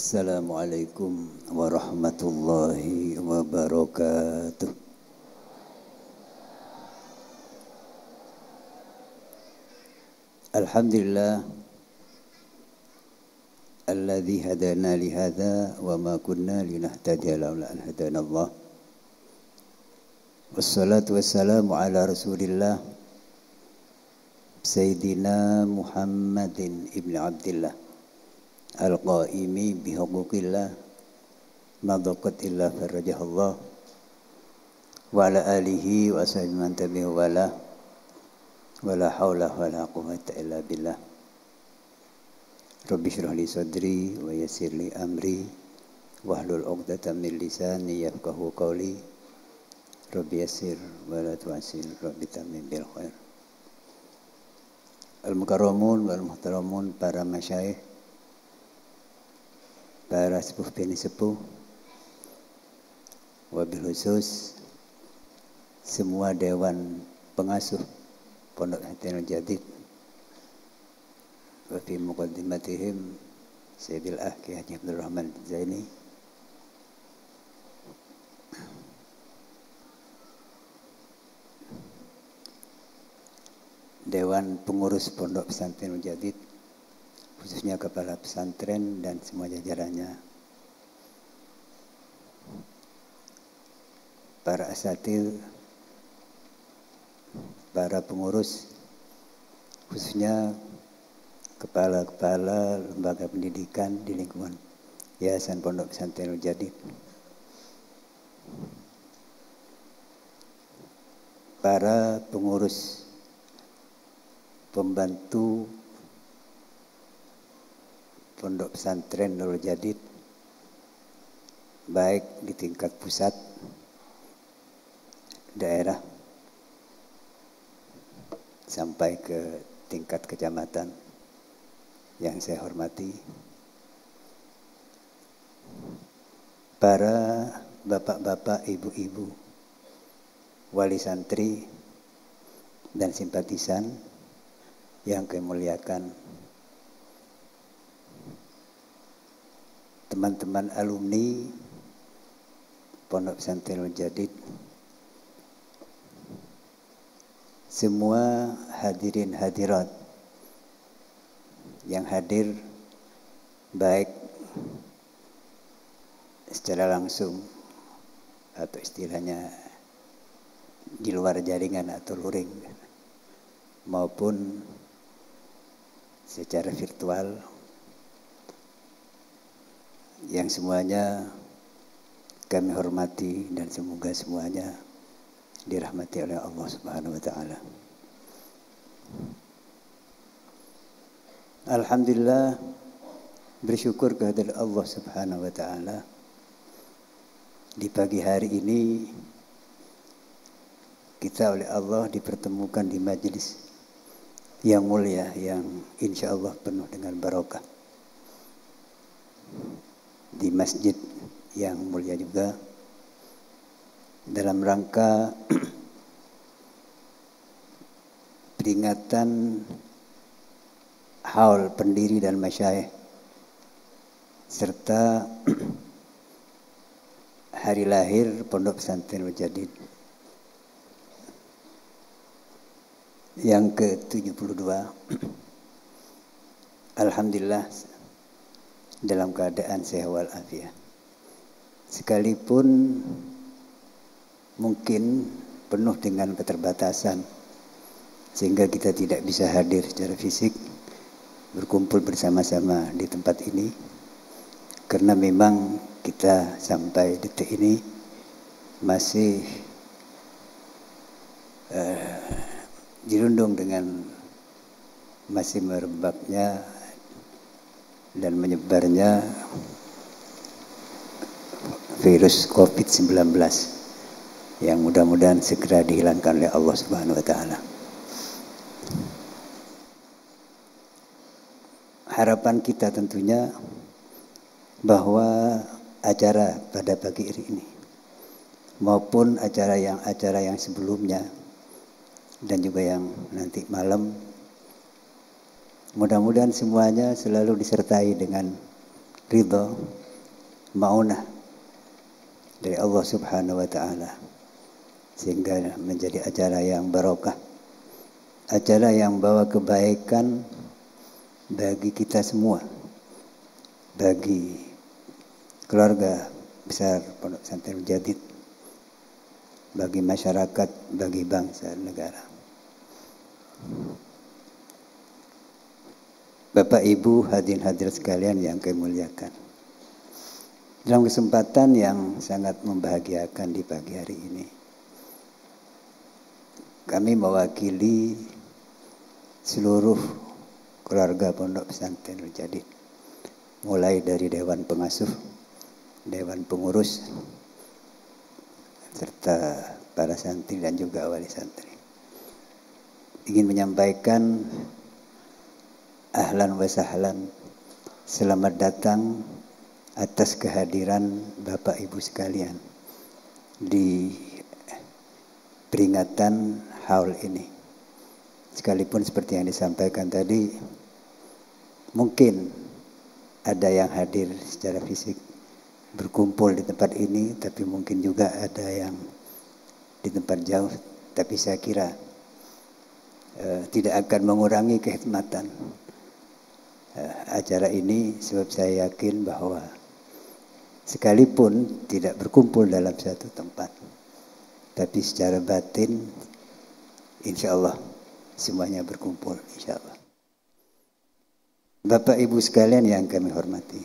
Assalamualaikum warahmatullahi wabarakatuh. Alhamdulillah alladzi hadana li hadza wa ma kunna linahtadiya laula an hadana Allah. Wassalatu wassalamu ala Rasulillah Sayyidina Muhammadin ibn Abdillah al-qaimi bihuquqillah madaqat illa farajahullah wa ala alihi wa sahbihi man tabi'u wala wala haula wala quwwata illa billah. Rabbi shrah li sadri wa yassir li amri wahlul 'uqdatam min lisani yafqahu qawli. Rabbi yassir wa la tu'assir, Rabbi tammim bil khair. Al-mukarramun wal muhtaramun, para masyayikh, para sepuh bini sepuh, wabil khusus semua dewan pengasuh Pondok Ihsanul Jadid, wa fi muqaddimatihim Sayyidil Ahki Haji Abdul Rahman Zaini, dewan pengurus Pondok Pesantren Jadid, khususnya kepala pesantren dan semua jajarannya, para asatidz, para pengurus, khususnya kepala-kepala lembaga pendidikan di lingkungan Yayasan Pondok Pesantren Jadid, para pengurus pembantu Pondok Pesantren Nurul Jadid, baik di tingkat pusat, daerah, sampai ke tingkat kecamatan yang saya hormati, para bapak-bapak, ibu-ibu, wali santri dan simpatisan yang kami muliakan, teman-teman alumni Pondok Pesantren Jadid, semua hadirin hadirat yang hadir baik secara langsung atau istilahnya di luar jaringan atau luring, maupun secara virtual, yang semuanya kami hormati dan semoga semuanya dirahmati oleh Allah Subhanahu wa taala. Alhamdulillah, bersyukur kehadirat Allah Subhanahu wa taala, di pagi hari ini kita oleh Allah dipertemukan di majelis yang mulia, yang insya Allah penuh dengan barokah, di masjid yang mulia juga, dalam rangka peringatan haul pendiri dan masyayikh serta hari lahir Pondok Pesantren Jadid yang ke-72. Alhamdulillah dalam keadaan sehat walafiat, sekalipun mungkin penuh dengan keterbatasan sehingga kita tidak bisa hadir secara fisik berkumpul bersama-sama di tempat ini, karena memang kita sampai detik ini masih dirundung dengan masih merebaknya dan menyebarnya virus COVID-19 yang mudah-mudahan segera dihilangkan oleh Allah Subhanahu wa taala. Harapan kita tentunya bahwa acara pada pagi hari ini maupun acara yang sebelumnya dan juga yang nanti malam, mudah-mudahan semuanya selalu disertai dengan ridha, maunah dari Allah Subhanahu wa taala, sehingga menjadi acara yang barokah, acara yang bawa kebaikan bagi kita semua, bagi keluarga besar Pondok Pesantren Mujadid, bagi masyarakat, bagi bangsa dan negara. Bapak Ibu hadirin hadirat sekalian yang kami muliakan, dalam kesempatan yang sangat membahagiakan di pagi hari ini, kami mewakili seluruh keluarga Pondok Pesantren Mujadid, mulai dari Dewan Pengasuh, Dewan Pengurus, serta para santri dan juga wali santri, ingin menyampaikan ahlan wa sahlan, selamat datang atas kehadiran Bapak Ibu sekalian di peringatan haul ini. Sekalipun seperti yang disampaikan tadi, mungkin ada yang hadir secara fisik berkumpul di tempat ini, tapi mungkin juga ada yang di tempat jauh. Tapi saya kira tidak akan mengurangi kehikmatan acara ini, sebab saya yakin bahwa sekalipun tidak berkumpul dalam satu tempat, tapi secara batin insya Allah semuanya berkumpul, insya Allah. Bapak Ibu sekalian yang kami hormati,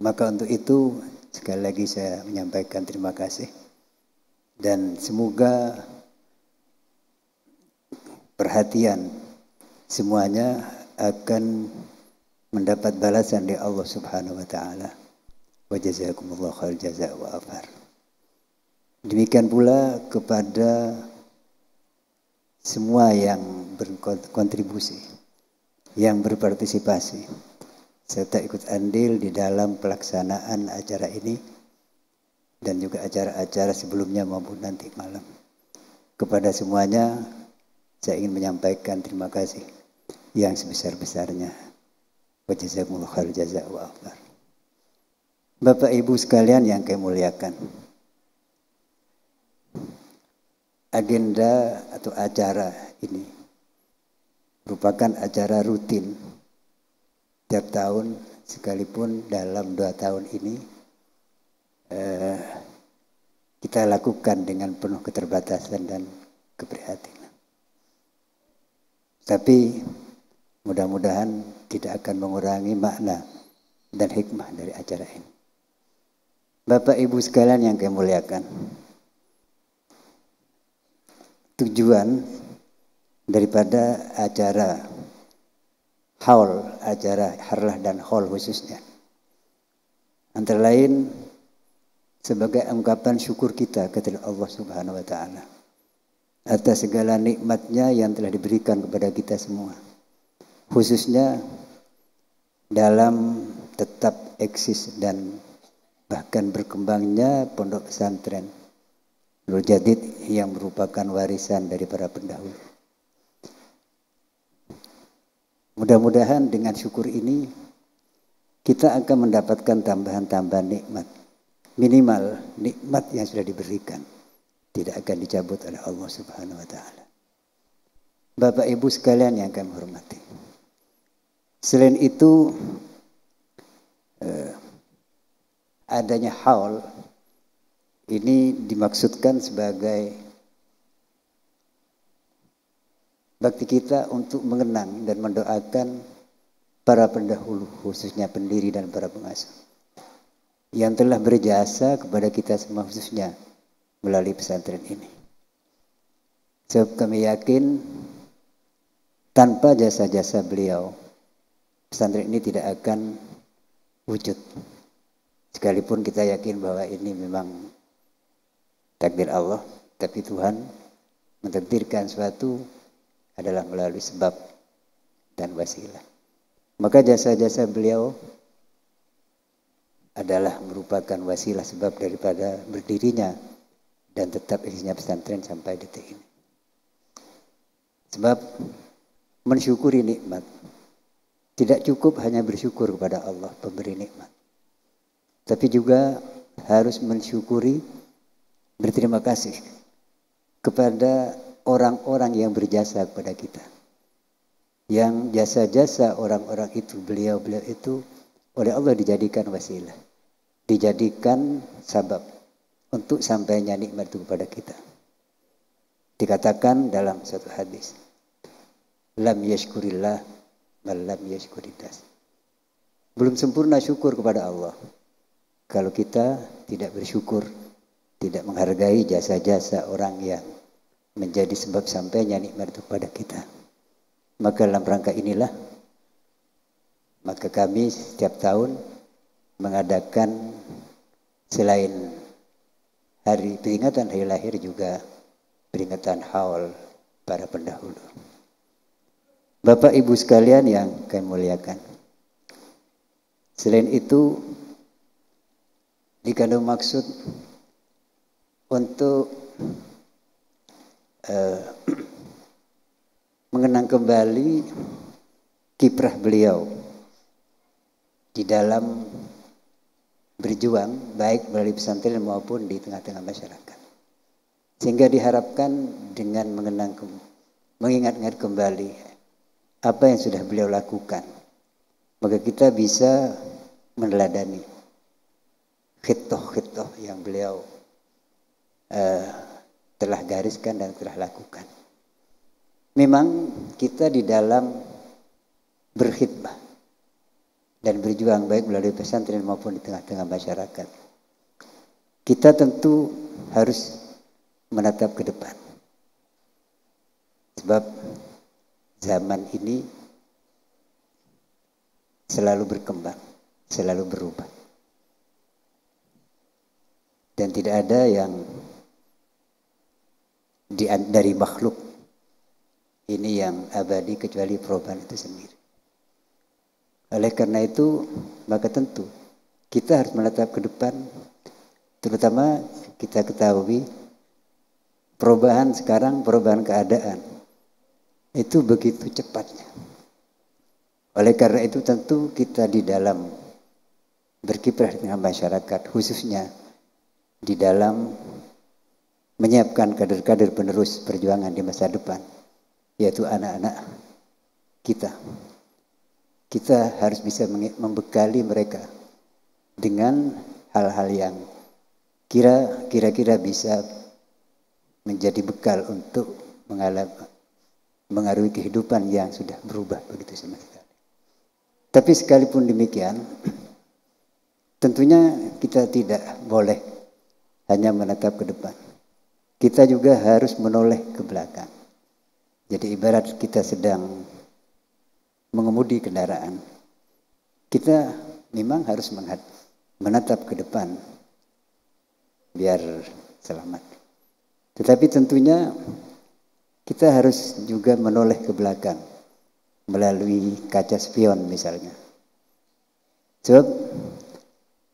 maka untuk itu sekali lagi saya menyampaikan terima kasih, dan semoga perhatian semuanya akan mendapat balasan dari Allah Subhanahu wa taala. Wa jazakumullahu khair jazaa wa afar. Demikian pula kepada semua yang berkontribusi, yang berpartisipasi, serta ikut andil di dalam pelaksanaan acara ini dan juga acara-acara sebelumnya maupun nanti malam. Kepada semuanya saya ingin menyampaikan terima kasih yang sebesar-besarnya. Wa jazakumullahu khair jazaa wa afar. Bapak Ibu sekalian yang kami muliakan, agenda atau acara ini merupakan acara rutin tiap tahun, sekalipun dalam 2 tahun ini kita lakukan dengan penuh keterbatasan dan keprihatinan. Tapi mudah-mudahan tidak akan mengurangi makna dan hikmah dari acara ini. Bapak Ibu sekalian yang kami muliakan, tujuan daripada acara haul, acara harlah dan haul khususnya, antara lain sebagai ungkapan syukur kita kepada Allah Subhanahu wa taala atas segala nikmatnya yang telah diberikan kepada kita semua, khususnya dalam tetap eksis dan bahkan berkembangnya Pondok Pesantren Mujadid yang merupakan warisan dari para pendahulu. Mudah-mudahan dengan syukur ini kita akan mendapatkan tambahan-tambahan nikmat. Minimal nikmat yang sudah diberikan tidak akan dicabut oleh Allah Subhanahu wa taala. Bapak Ibu sekalian yang kami hormati, selain itu adanya haul ini dimaksudkan sebagai bakti kita untuk mengenang dan mendoakan para pendahulu, khususnya pendiri dan para pengasuh yang telah berjasa kepada kita semua, khususnya melalui pesantren ini. Sebab kami yakin tanpa jasa-jasa beliau, pesantren ini tidak akan wujud. Sekalipun kita yakin bahwa ini memang takdir Allah, tapi Tuhan mentakdirkan suatu adalah melalui sebab dan wasilah. Maka jasa-jasa beliau adalah merupakan wasilah sebab daripada berdirinya dan tetap isinya pesantren sampai detik ini. Sebab mensyukuri nikmat Tidak cukup hanya bersyukur kepada Allah pemberi nikmat, tapi juga harus mensyukuri, berterima kasih kepada orang-orang yang berjasa kepada kita. Yang jasa-jasa orang-orang itu, beliau-beliau itu oleh Allah dijadikan wasilah, dijadikan sabab untuk sampainya nikmat itu kepada kita. Dikatakan dalam satu hadis, lam yashkurillah man lam yashkuridas. Belum sempurna syukur kepada Allah kalau kita tidak bersyukur, tidak menghargai jasa-jasa orang yang menjadi sebab sampainya nikmat itu kepada kita. Maka dalam rangka inilah, maka kami setiap tahun mengadakan selain hari peringatan hari lahir juga peringatan haul para pendahulu. Bapak Ibu sekalian yang kami muliakan, selain itu dikandung maksud untuk mengenang kembali kiprah beliau di dalam berjuang baik melalui pesantren maupun di tengah-tengah masyarakat. Sehingga diharapkan dengan mengingat-ingat kembali apa yang sudah beliau lakukan, maka kita bisa meneladani khitoh-khitoh yang beliau telah gariskan dan telah lakukan. Memang kita di dalam berkhidmah dan berjuang baik melalui pesantren maupun di tengah-tengah masyarakat, kita tentu harus menatap ke depan. Sebab zaman ini selalu berkembang, selalu berubah. Dan tidak ada yang dari makhluk ini yang abadi kecuali perubahan itu sendiri. Oleh karena itu, maka tentu kita harus menatap ke depan, terutama kita ketahui perubahan sekarang, perubahan keadaan itu begitu cepatnya. Oleh karena itu tentu kita di dalam berkiprah dengan masyarakat, khususnya di dalam menyiapkan kader-kader penerus perjuangan di masa depan, yaitu anak-anak kita. Kita harus bisa membekali mereka dengan hal-hal yang kira-kira bisa menjadi bekal untuk mengarungi kehidupan yang sudah berubah begitu sama sekali. Tapi sekalipun demikian, tentunya kita tidak boleh hanya menatap ke depan. Kita juga harus menoleh ke belakang. Jadi ibarat kita sedang mengemudi kendaraan, kita memang harus menatap ke depan biar selamat. Tetapi tentunya kita harus juga menoleh ke belakang melalui kaca spion misalnya. Sebab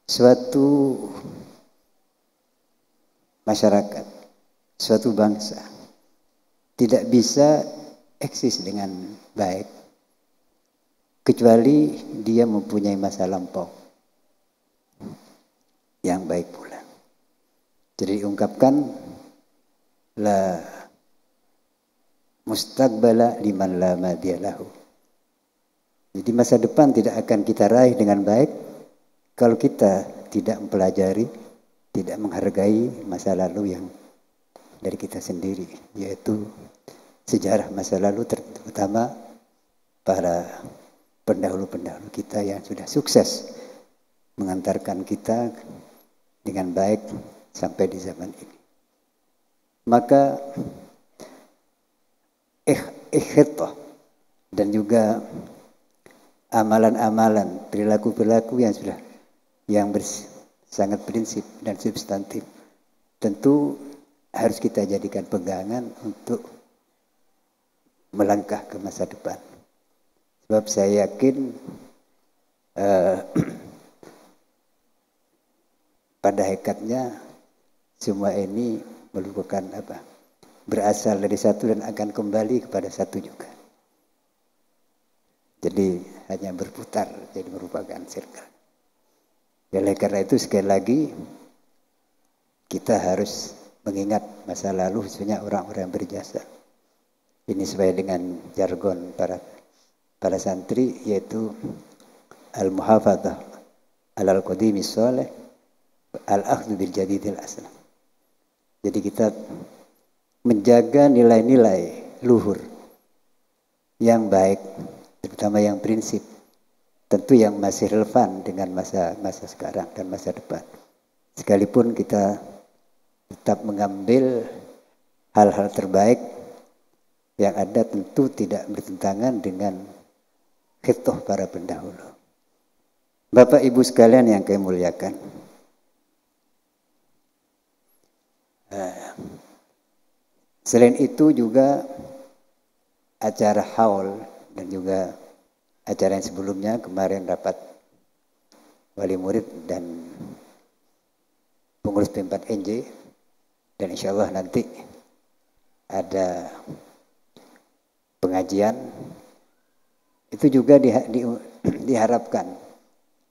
suatu masyarakat, suatu bangsa tidak bisa eksis dengan baik kecuali dia mempunyai masa lampau yang baik pula. Jadi diungkapkan la mustaqbala liman la madiyalahu. Jadi masa depan tidak akan kita raih dengan baik kalau kita tidak mempelajari, tidak menghargai masa lalu yang dari kita sendiri, yaitu sejarah masa lalu, terutama para pendahulu-pendahulu kita yang sudah sukses mengantarkan kita dengan baik sampai di zaman ini. Maka ikhithah dan juga amalan-amalan, perilaku-perilaku yang sangat prinsip dan substantif tentu harus kita jadikan pegangan untuk melangkah ke masa depan. Sebab saya yakin pada hakikatnya semua ini merupakan berasal dari satu dan akan kembali kepada satu juga. Jadi hanya berputar, jadi merupakan circle. Oleh karena itu sekali lagi kita harus mengingat masa lalu khususnya orang-orang yang berjasa. Ini sesuai dengan jargon para santri, yaitu al-muhafadzah alal qadimi sholih al-akhdhu bil jadidil aslam. Jadi kita menjaga nilai-nilai luhur yang baik, terutama yang prinsip, tentu yang masih relevan dengan masa sekarang dan masa depan. Sekalipun kita tetap mengambil hal-hal terbaik yang ada, tentu tidak bertentangan dengan khitoh para pendahulu. Bapak Ibu sekalian yang kami muliakan, selain itu juga acara haul dan juga acara yang sebelumnya kemarin rapat wali murid dan pengurus P4NJ, dan insya Allah nanti ada pengajian, itu juga diharapkan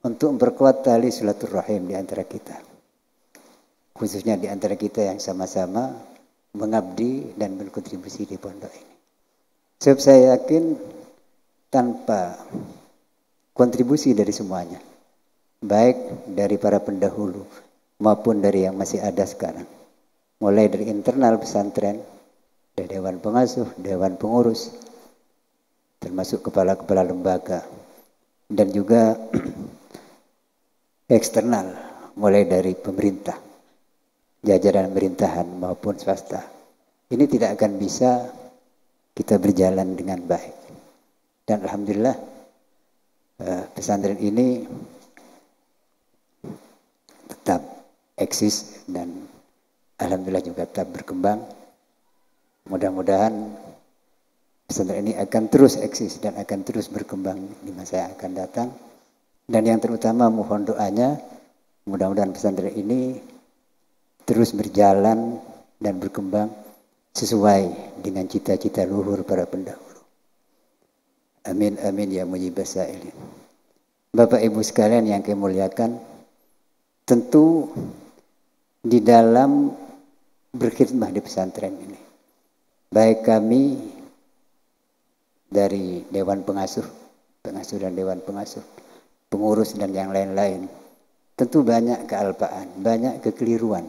untuk memperkuat tali silaturahim di antara kita, khususnya di antara kita yang sama-sama mengabdi dan berkontribusi di pondok ini. Sebab saya yakin tanpa kontribusi dari semuanya, baik dari para pendahulu maupun dari yang masih ada sekarang, mulai dari internal pesantren, dari dewan pengasuh, dewan pengurus, termasuk kepala-kepala lembaga, dan juga eksternal, mulai dari pemerintah, jajaran pemerintahan maupun swasta. Ini tidak akan bisa kita berjalan dengan baik. Dan alhamdulillah pesantren ini tetap eksis dan alhamdulillah juga tetap berkembang. Mudah-mudahan pesantren ini akan terus eksis dan akan terus berkembang di masa yang akan datang. Dan yang terutama mohon doanya, mudah-mudahan pesantren ini terus berjalan dan berkembang sesuai dengan cita-cita luhur para pendahulu. Amin amin ya mujibas sa'ilin. Bapak Ibu sekalian yang kami muliakan, tentu di dalam berkhidmah di pesantren ini, baik kami dari dewan pengasuh dan dewan pengasuh, pengurus dan yang lain-lain, tentu banyak kealpaan, banyak kekeliruan.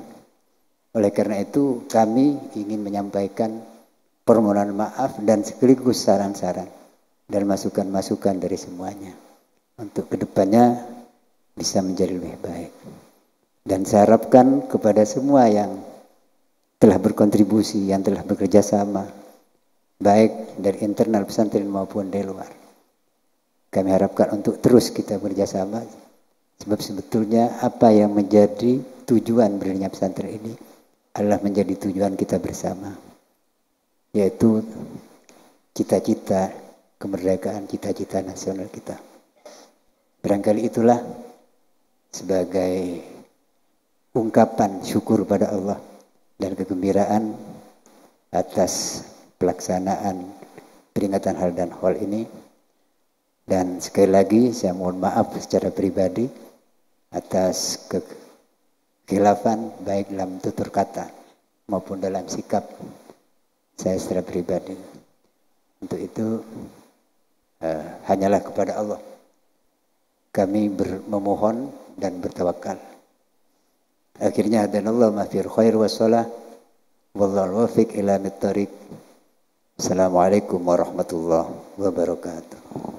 Oleh karena itu kami ingin menyampaikan permohonan maaf dan sekaligus saran-saran dan masukan-masukan dari semuanya untuk kedepannya bisa menjadi lebih baik. Dan saya harapkan kepada semua yang telah berkontribusi, yang telah bekerja sama, baik dari internal pesantren maupun dari luar, kami harapkan untuk terus kita bekerjasama, sebab sebetulnya apa yang menjadi tujuan berdirinya pesantren ini adalah menjadi tujuan kita bersama, yaitu cita-cita kemerdekaan, cita-cita nasional kita. Barangkali itulah sebagai ungkapan syukur pada Allah dan kegembiraan atas pelaksanaan peringatan hal dan hol ini. Dan sekali lagi saya mohon maaf secara pribadi atas kekhilafan baik dalam tutur kata maupun dalam sikap saya secara pribadi. Untuk itu hanyalah kepada Allah kami memohon dan bertawakal. Akhirnya hadanallahu ma fi khair wa shalah wallahu wafiq ila mit-thariq. Assalamualaikum warahmatullahi wabarakatuh.